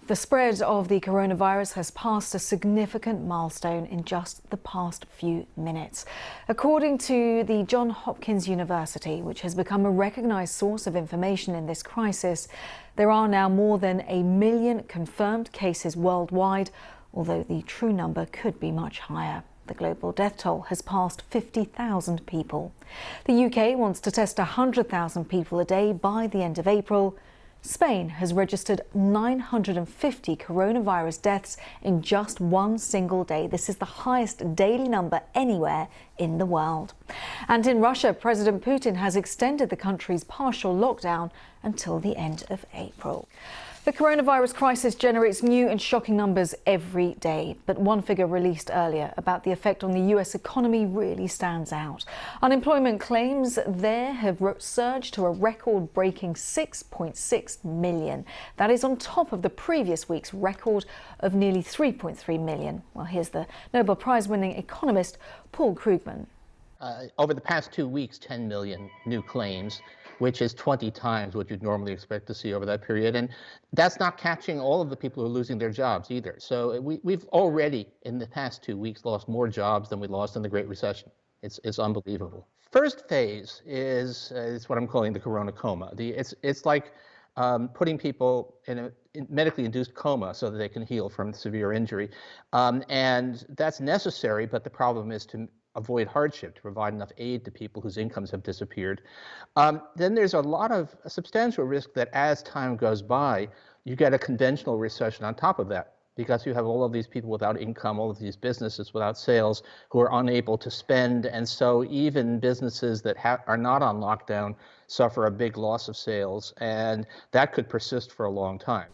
The spread of the coronavirus has passed a significant milestone in just the past few minutes. According to the Johns Hopkins University, which has become a recognised source of information in this crisis, there are now more than 1 million confirmed cases worldwide, although the true number could be much higher. The global death toll has passed 50,000 people. The UK wants to test 100,000 people a day by the end of April. Spain has registered 950 coronavirus deaths in just one single day. This is the highest daily number anywhere in the world. And in Russia, President Putin has extended the country's partial lockdown until the end of April. The coronavirus crisis generates new and shocking numbers every day. But one figure released earlier about the effect on the US economy really stands out. Unemployment claims there have surged to a record-breaking 6.6 million. That is on top of the previous week's record of nearly 3.3 million. Well, here's the Nobel Prize-winning economist Paul Krugman. Over the past 2 weeks, 10 million new claims, which is 20 times what you'd normally expect to see over that period. And that's not catching all of the people who are losing their jobs either. So we've already, in the past 2 weeks, lost more jobs than we lost in the Great Recession. It's unbelievable. First phase is what I'm calling the corona coma. It's like putting people in a medically induced coma so that they can heal from severe injury. And that's necessary, but the problem is to avoid hardship, to provide enough aid to people whose incomes have disappeared. Then there's a substantial risk that as time goes by, you get a conventional recession on top of that, because you have all of these people without income, all of these businesses without sales who are unable to spend. And so even businesses that are not on lockdown suffer a big loss of sales, and that could persist for a long time.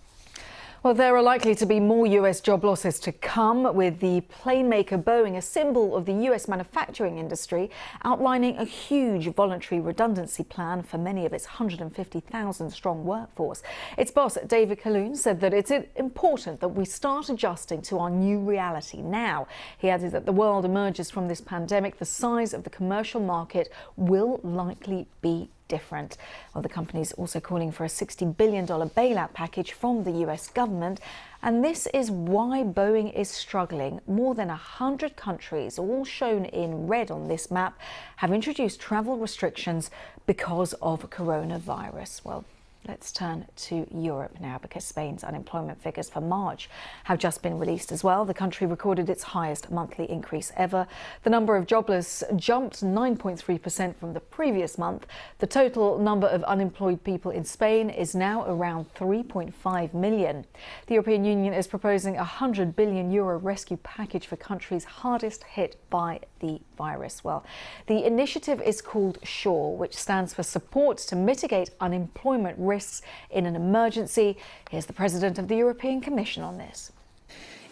Well, there are likely to be more US job losses to come, with the plane maker Boeing, a symbol of the US manufacturing industry, outlining a huge voluntary redundancy plan for many of its 150,000 strong workforce. Its boss, David Calhoun, said that it's important that we start adjusting to our new reality now. He added that the world emerges from this pandemic, the size of the commercial market will likely be different. Well, the company is also calling for a $60 billion bailout package from the US government. And this is why Boeing is struggling. More than 100 countries, all shown in red on this map, have introduced travel restrictions because of coronavirus. Well, let's turn to Europe now, because Spain's unemployment figures for March have just been released as well. The country recorded its highest monthly increase ever. The number of jobless jumped 9.3% from the previous month. The total number of unemployed people in Spain is now around 3.5 million. The European Union is proposing a €100 billion rescue package for countries hardest hit by the virus. Well, the initiative is called SURE, which stands for Support to Mitigate Unemployment Risks in an Emergency. Here's the President of the European Commission on this.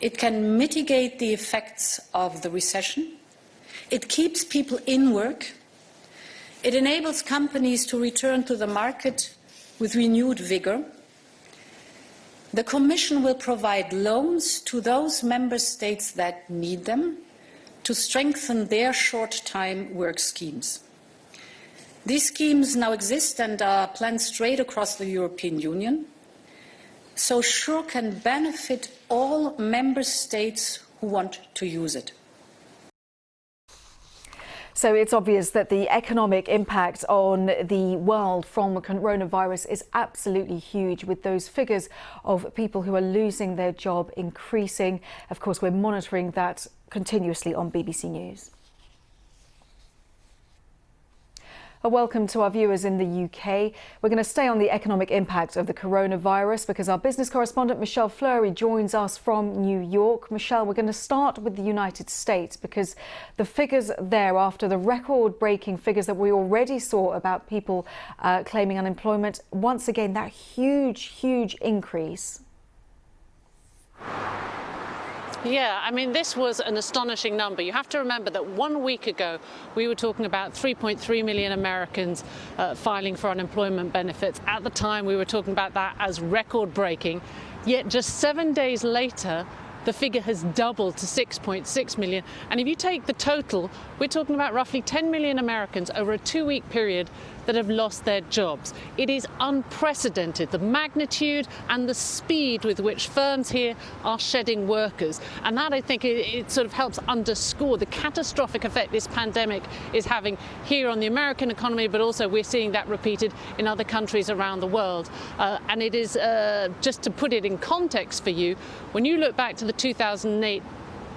It can mitigate the effects of the recession. It keeps people in work. It enables companies to return to the market with renewed vigor. The Commission will provide loans to those member states that need them to strengthen their short-time work schemes. These schemes now exist and are planned straight across the European Union, so SURE can benefit all member states who want to use it. So it's obvious that the economic impact on the world from coronavirus is absolutely huge, with those figures of people who are losing their job increasing. Of course, we're monitoring that continuously on BBC News. A welcome to our viewers in the UK. We're going to stay on the economic impact of the coronavirus because our business correspondent Michelle Fleury joins us from New York. Michelle, we're going to start with the United States because the figures there, after the record-breaking figures that we already saw about people claiming unemployment, once again, that huge increase. Yeah, I mean, this was an astonishing number. You have to remember that 1 week ago, we were talking about 3.3 million Americans filing for unemployment benefits. At the time, we were talking about that as record-breaking. Yet just 7 days later, the figure has doubled to 6.6 million. And if you take the total, we're talking about roughly 10 million Americans over a 2-week period that have lost their jobs. It is unprecedented, the magnitude and the speed with which firms here are shedding workers. And that, I think, it sort of helps underscore the catastrophic effect this pandemic is having here on the American economy, but also we're seeing that repeated in other countries around the world. And it is, just to put it in context for you, when you look back to the 2008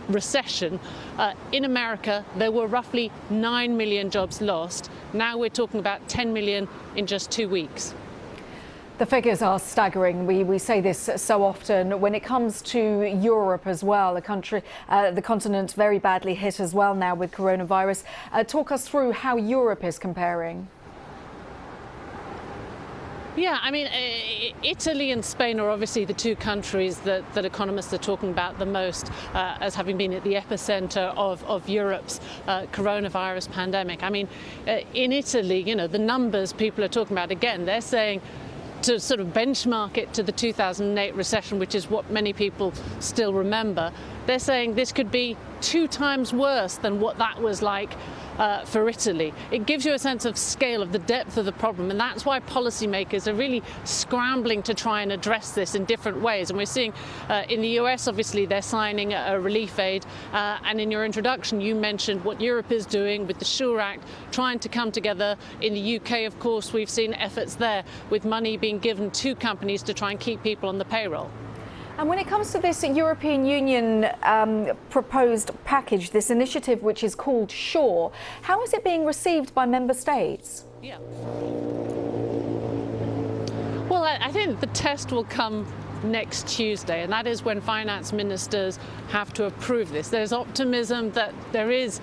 recession, in America there were roughly 9 million jobs lost. Now we're talking about 10 million in just 2 weeks. The figures are staggering. We say this so often. When it comes to Europe as well, the continent very badly hit as well now with coronavirus. Talk us through how Europe is comparing. Yeah, I mean, Italy and Spain are obviously the two countries that economists are talking about the most as having been at the epicenter of Europe's coronavirus pandemic. I mean, in Italy, you know, the numbers people are talking about, again, they're saying to sort of benchmark it to the 2008 recession, which is what many people still remember, they're saying this could be 2 times worse than what that was like for Italy. It gives you a sense of scale, of the depth of the problem, and that's why policymakers are really scrambling to try and address this in different ways. And we're seeing in the US, obviously, they're signing a relief aid, and in your introduction you mentioned what Europe is doing with the SURE Act, trying to come together. In the UK, of course, we've seen efforts there with money being given to companies to try and keep people on the payroll. And when it comes to this European Union proposed package, this initiative which is called SURE, how is it being received by member states? Yeah. Well, I think the test will come next Tuesday, and that is when finance ministers have to approve this. There's optimism that there is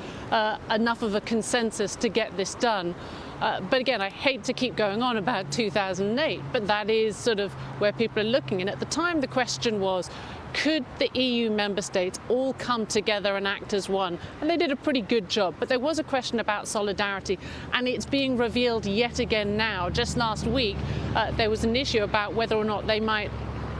enough of a consensus to get this done. But again, I hate to keep going on about 2008, but that is sort of where people are looking. And at the time, the question was, could the EU member states all come together and act as one? And they did a pretty good job. But there was a question about solidarity, and it's being revealed yet again now. Just last week, there was an issue about whether or not they might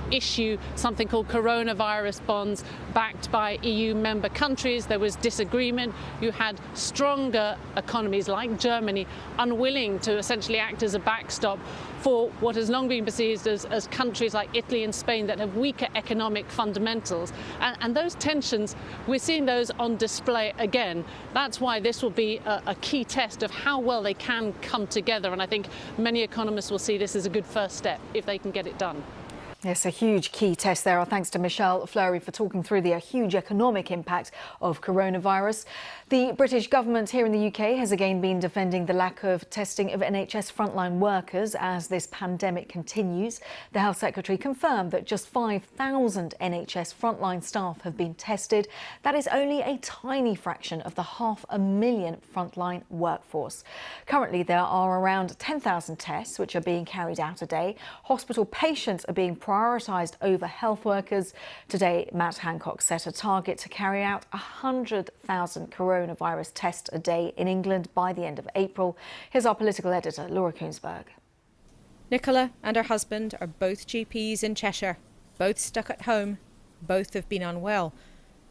issue something called coronavirus bonds backed by EU member countries. There was disagreement. You had stronger economies like Germany unwilling to essentially act as a backstop for what has long been perceived as countries like Italy and Spain that have weaker economic fundamentals. And those tensions, we're seeing those on display again. That's why this will be a key test of how well they can come together. And I think many economists will see this as a good first step if they can get it done. Yes, a huge key test there. Our thanks to Michelle Fleury for talking through the huge economic impact of coronavirus. The British government here in the UK has again been defending the lack of testing of NHS frontline workers as this pandemic continues. The Health Secretary confirmed that just 5,000 NHS frontline staff have been tested. That is only a tiny fraction of the 500,000 frontline workforce. Currently, there are around 10,000 tests which are being carried out a day. Hospital patients are being prioritised over health workers. Today, Matt Hancock set a target to carry out 100,000 coronavirus tests a day in England by the end of April. Here's our political editor, Laura Koonsberg. Nicola and her husband are both GPs in Cheshire, both stuck at home, both have been unwell.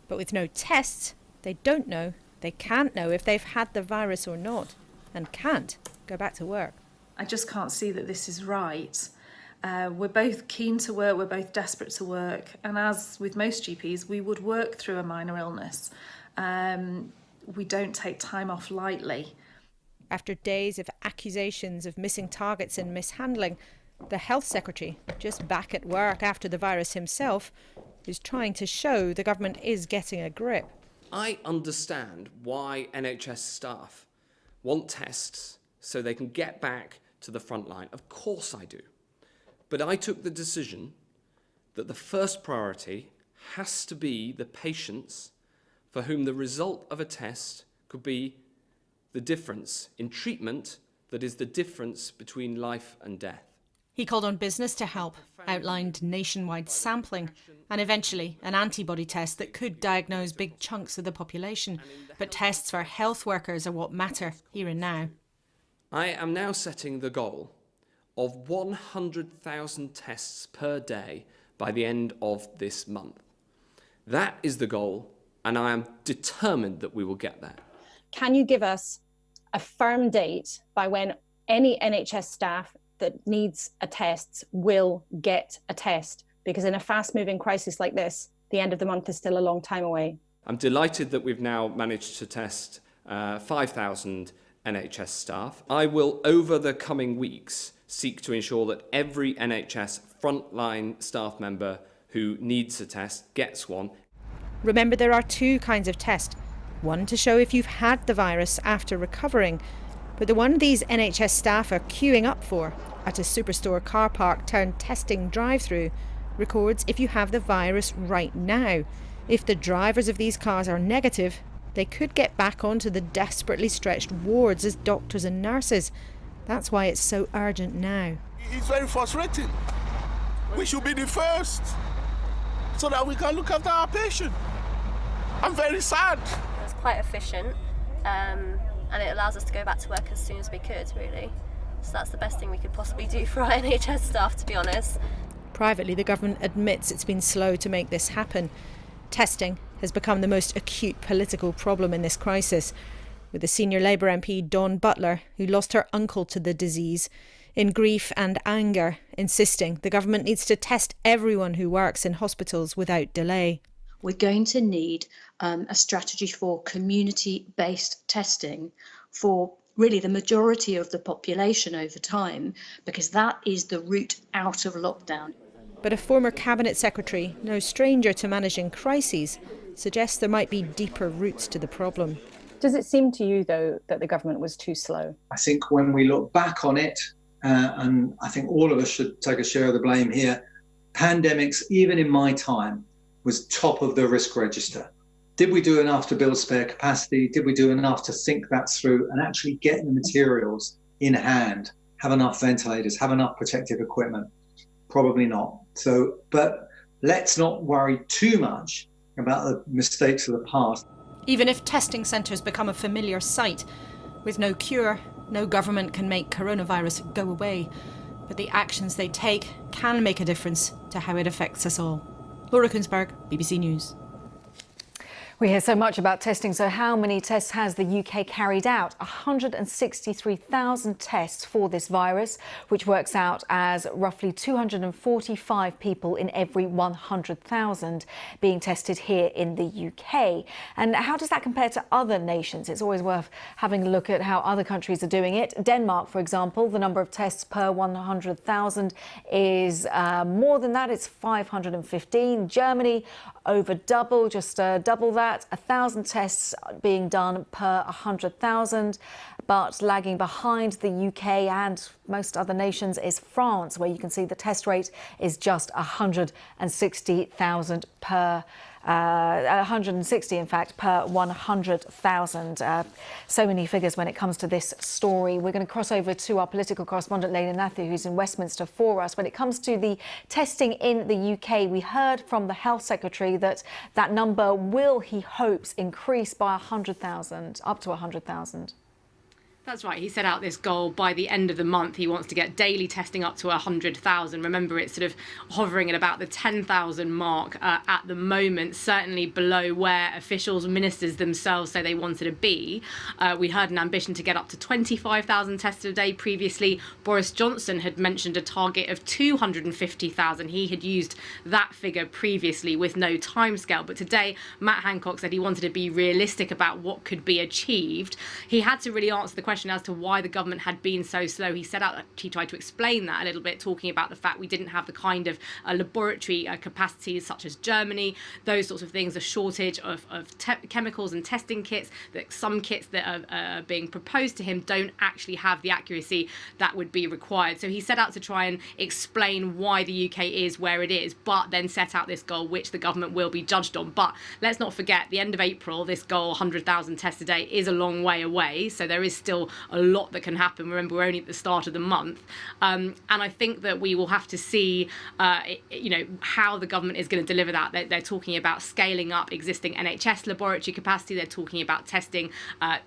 But with no tests, they don't know, they can't know if they've had the virus or not, and can't go back to work. I just can't see that this is right. We're both keen to work, we're both desperate to work, and as with most GPs, we would work through a minor illness. We don't take time off lightly. After days of accusations of missing targets and mishandling, the Health Secretary, just back at work after the virus himself, is trying to show the government is getting a grip. I understand why NHS staff want tests so they can get back to the front line. Of course I do. But I took the decision that the first priority has to be the patients for whom the result of a test could be the difference in treatment that is the difference between life and death. He called on business to help, outlined nationwide sampling, and eventually an antibody test that could diagnose big chunks of the population. But tests for health workers are what matter here and now. I am now setting the goal of 100,000 tests per day by the end of this month. That is the goal, and I am determined that we will get there. Can you give us a firm date by when any NHS staff that needs a test will get a test, because in a fast-moving crisis like this, the end of the month is still a long time away. I'm delighted that we've now managed to test 5,000 NHS staff. I will, over the coming weeks, seek to ensure that every NHS frontline staff member who needs a test gets one. Remember, there are two kinds of test. One to show if you've had the virus after recovering, but the one these NHS staff are queuing up for at a Superstore car park turned testing drive-through records if you have the virus right now. If the drivers of these cars are negative, they could get back onto the desperately stretched wards as doctors and nurses. That's why it's so urgent now. It's very frustrating. We should be the first so that we can look after our patient. I'm very sad. It's quite efficient, and it allows us to go back to work as soon as we could, really. So that's the best thing we could possibly do for our NHS staff, to be honest. Privately, the government admits it's been slow to make this happen. Testing has become the most acute political problem in this crisis, with the senior Labour MP Dawn Butler, who lost her uncle to the disease, in grief and anger, insisting the government needs to test everyone who works in hospitals without delay. We're going to need a strategy for community-based testing for really the majority of the population over time, because that is the route out of lockdown. But a former cabinet secretary, no stranger to managing crises, suggests there might be deeper roots to the problem. Does it seem to you, though, that the government was too slow? I think when we look back on it, and I think all of us should take a share of the blame here, pandemics, even in my time, was top of the risk register. Did we do enough to build spare capacity? Did we do enough to think that through and actually get the materials in hand, have enough ventilators, have enough protective equipment? Probably not. So, but let's not worry too much about the mistakes of the past. Even if testing centres become a familiar sight, with no cure, no government can make coronavirus go away. But the actions they take can make a difference to how it affects us all. Laura Kunsberg, BBC News. We hear so much about testing, so how many tests has the UK carried out? 163,000 tests for this virus, which works out as roughly 245 people in every 100,000 being tested here in the UK. And how does that compare to other nations? It's always worth having a look at how other countries are doing it. Denmark, for example, the number of tests per 100,000 is more than that. It's 515. Germany, over double, just double that. 1,000 tests being done per 100,000, but lagging behind the UK and most other nations is France, where you can see the test rate is just 160,000 per 160, in fact, per 100,000. So many figures when it comes to this story. We're going to cross over to our political correspondent, Leyla Nathu, who's in Westminster for us. When it comes to the testing in the UK, we heard from the Health Secretary that that number will, he hopes, increase by 100,000, up to 100,000. That's right. He set out this goal by the end of the month. He wants to get daily testing up to 100,000. Remember, it's sort of hovering at about the 10,000 mark at the moment, certainly below where officials, ministers themselves say they wanted to be. We heard an ambition to get up to 25,000 tests a day previously. Boris Johnson had mentioned a target of 250,000. He had used that figure previously with no timescale. But today, Matt Hancock said he wanted to be realistic about what could be achieved. He had to really answer the question as to why the government had been so slow. He set out, he tried to explain that a little bit, talking about the fact we didn't have the kind of laboratory capacities such as Germany, those sorts of things, a shortage of chemicals and testing kits, that some kits that are being proposed to him don't actually have the accuracy that would be required. So he set out to try and explain why the UK is where it is, but then set out this goal which the government will be judged on. But let's not forget, the end of April, this goal, 100,000 tests a day, is a long way away. So there is still a lot that can happen. Remember, we're only at the start of the month. And I think that we will have to see, how the government is going to deliver that. They're talking about scaling up existing NHS laboratory capacity. They're talking about testing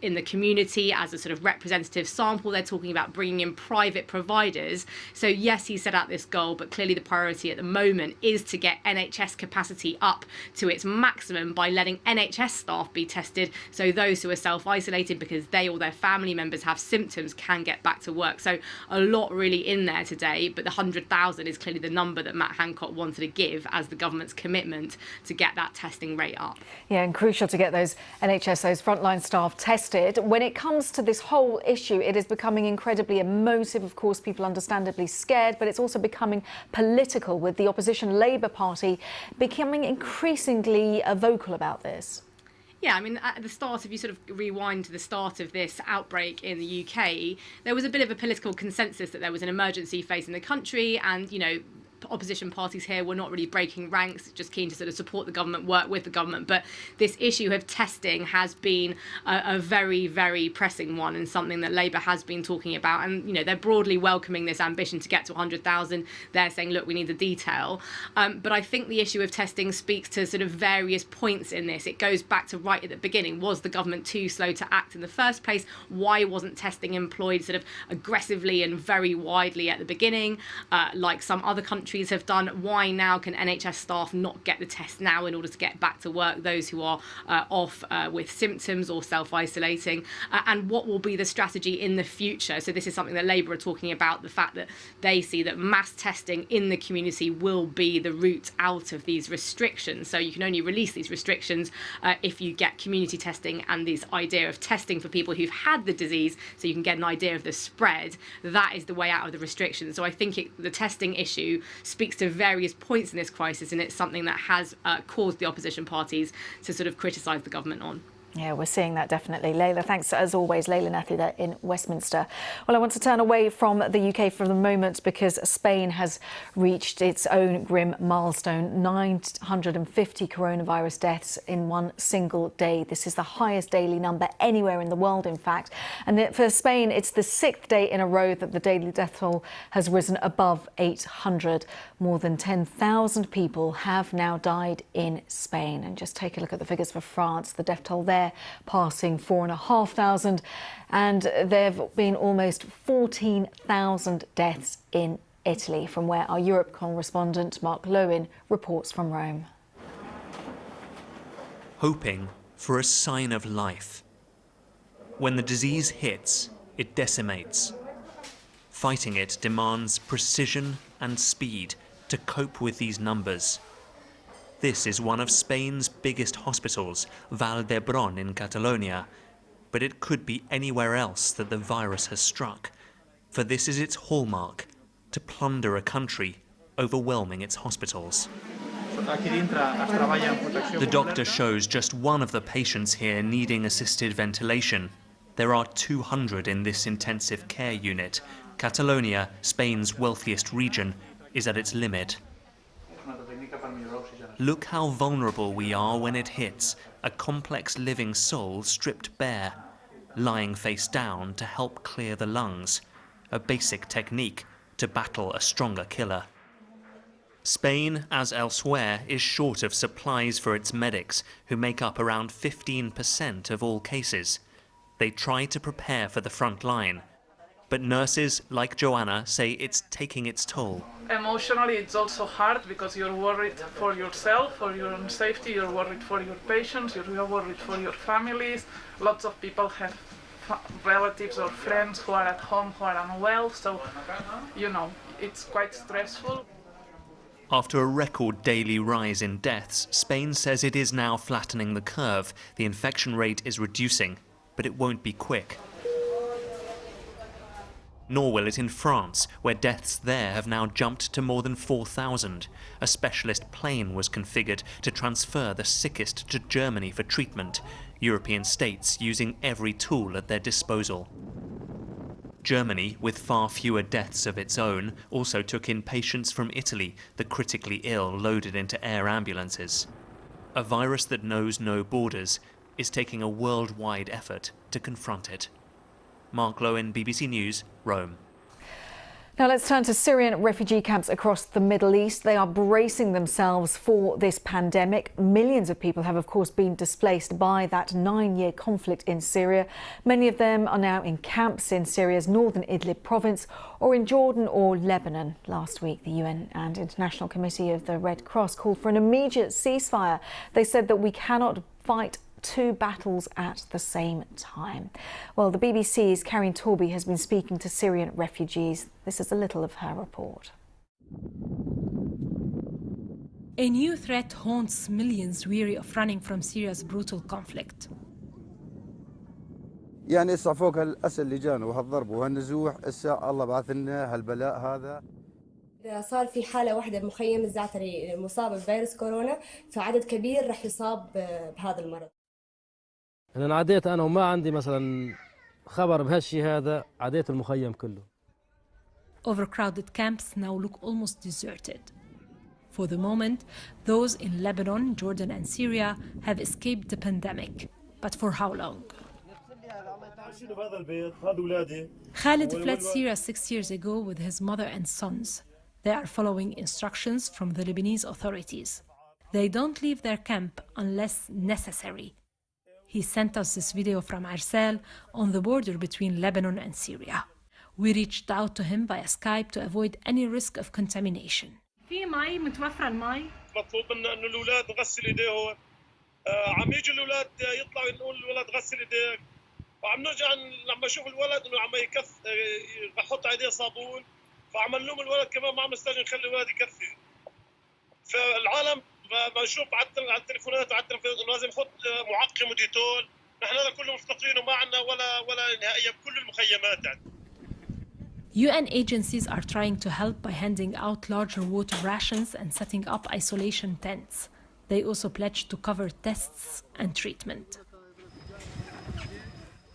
in the community as a sort of representative sample. They're talking about bringing in private providers. So yes, he set out this goal, but clearly the priority at the moment is to get NHS capacity up to its maximum by letting NHS staff be tested. So those who are self-isolated because they or their family members members have symptoms can get back to work. So a lot really in there today, but the 100,000 is clearly the number that Matt Hancock wanted to give as the government's commitment to get that testing rate up. Yeah, and crucial to get those NHS, those frontline staff tested. When it comes to this whole issue, it is becoming incredibly emotive. Of course, people understandably scared, but it's also becoming political, with the opposition Labour Party becoming increasingly vocal about this. Yeah, I mean, at the start, if you sort of rewind to the start of this outbreak in the UK, there was a bit of a political consensus that there was an emergency facing the country, and, you know, opposition parties here were not really breaking ranks, just keen to sort of support the government, work with the government. But this issue of testing has been a very, very pressing one, and something that Labour has been talking about. And, you know, they're broadly welcoming this ambition to get to 100,000. They're saying, look, we need the detail. But I think the issue of testing speaks to sort of various points in this. It goes back to right at the beginning. Was the government too slow to act in the first place? Why wasn't testing employed sort of aggressively and very widely at the beginning, like some other countries have done? Why now can NHS staff not get the test now in order to get back to work, those who are off with symptoms or self-isolating? And what will be the strategy in the future? So this is something that Labour are talking about, the fact that they see that mass testing in the community will be the route out of these restrictions. So you can only release these restrictions if you get community testing, and this idea of testing for people who've had the disease so you can get an idea of the spread. That is the way out of the restrictions. So I think the testing issue speaks to various points in this crisis, and it's something that has caused the opposition parties to sort of criticise the government on. Yeah, we're seeing that definitely. Layla, thanks as always. Layla Nathi there in Westminster. Well, I want to turn away from the UK for the moment, because Spain has reached its own grim milestone, 950 coronavirus deaths in one single day. This is the highest daily number anywhere in the world, in fact. And for Spain, it's the 6th day in a row that the daily death toll has risen above 800. More than 10,000 people have now died in Spain. And just take a look at the figures for France. The death toll there passing 4,500, and there have been almost 14,000 deaths in Italy, from where our Europe correspondent Mark Lowen reports from Rome. Hoping for a sign of life. When the disease hits, it decimates. Fighting it demands precision and speed to cope with these numbers. This is one of Spain's biggest hospitals, Vall d'Hebron in Catalonia, but it could be anywhere else that the virus has struck, for this is its hallmark, to plunder a country, overwhelming its hospitals. The doctor shows just one of the patients here needing assisted ventilation. There are 200 in this intensive care unit. Catalonia, Spain's wealthiest region, is at its limit. Look how vulnerable we are when it hits, a complex living soul stripped bare, lying face down to help clear the lungs, a basic technique to battle a stronger killer. Spain, as elsewhere, is short of supplies for its medics, who make up around 15% of all cases. They try to prepare for the front line, but nurses like Joanna say it's taking its toll. Emotionally, it's also hard because you're worried for yourself, for your own safety, you're worried for your patients, you're worried for your families. Lots of people have relatives or friends who are at home who are unwell, so, you know, it's quite stressful. After a record daily rise in deaths, Spain says it is now flattening the curve. The infection rate is reducing, but it won't be quick. Nor will it in France, where deaths there have now jumped to more than 4,000. A specialist plane was configured to transfer the sickest to Germany for treatment, European states using every tool at their disposal. Germany, with far fewer deaths of its own, also took in patients from Italy, the critically ill loaded into air ambulances. A virus that knows no borders is taking a worldwide effort to confront it. Mark Lowen, BBC News, Rome. Now let's turn to Syrian refugee camps across the Middle East. They are bracing themselves for this pandemic. Millions of people have, of course, been displaced by that 9-year conflict in Syria. Many of them are now in camps in Syria's northern Idlib province or in Jordan or Lebanon. Last week, the UN and International Committee of the Red Cross called for an immediate ceasefire. They said that we cannot fight two battles at the same time. Well, the BBC's Karin Torby has been speaking to Syrian refugees. This is a little of her report. A new threat haunts millions weary of running from Syria's brutal conflict. يعني هسه فوق هالأسى اللي جانا وهالضرب وهالنزوح هسه الله بعث لنا هالبلاء هذا. إذا صار في حالة واحدة بمخيم الزعتري مصابة بفيروس كورونا فعدد كبير رح يصاب بهذا المرض. أنا عديت أنا وما عندي مثلا خبر بهالشيء هذا عديت المخيم كله. Overcrowded camps now look almost deserted. For the moment, those in Lebanon, Jordan and Syria have escaped the pandemic. But for how long? Khalid fled Syria 6 years ago with his mother and sons. They are following instructions from the Lebanese authorities. They don't leave their camp unless necessary. He sent us this video from Arsal on the border between Lebanon and Syria. We reached out to him via Skype to avoid any risk of contamination. في مي متوفرة المي مطلوب منا انه الاولاد نغسل ايديهم عم يجوا الاولاد يطلعوا نقول الولد غسل ايديك وعم نرجع لما اشوف الولد انه عم يكف بحط على ايديه صابون فعم نلوم الولد كمان ما عم نستاجر نخلي الولد يكفي فالعالم ما نشوف على التليفونات وعلى التلفزيون انه لازم يحط معقم وديتول نحن هذا كله مفتقرين وما عندنا ولا نهائيا بكل المخيمات يعني. UN agencies are trying to help by handing out larger water rations and setting up isolation tents. They also pledge to cover tests and treatment.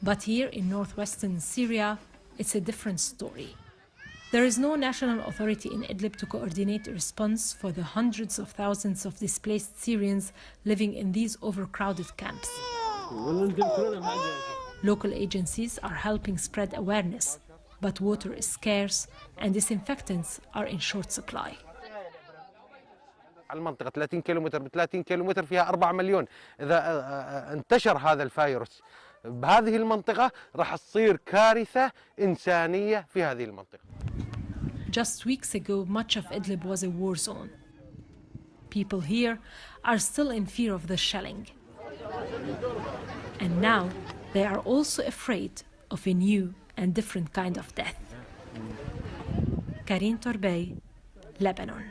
But here in northwestern Syria, it's a different story. There is no national authority in Idlib to coordinate a response for the hundreds of thousands of displaced Syrians living in these overcrowded camps. Local agencies are helping spread awareness, but water is scarce and disinfectants are in short supply. المنطقة 30 كيلومتر ب 30 كيلومتر فيها 4 مليون. إذا انتشر هذا الفيروس بهذه المنطقة راح تصير كارثة إنسانية في هذه المنطقة. Just weeks ago, much of Idlib was a war zone. People here are still in fear of the shelling. And now they are also afraid of a new and different kind of death. Karin Torbey, Lebanon.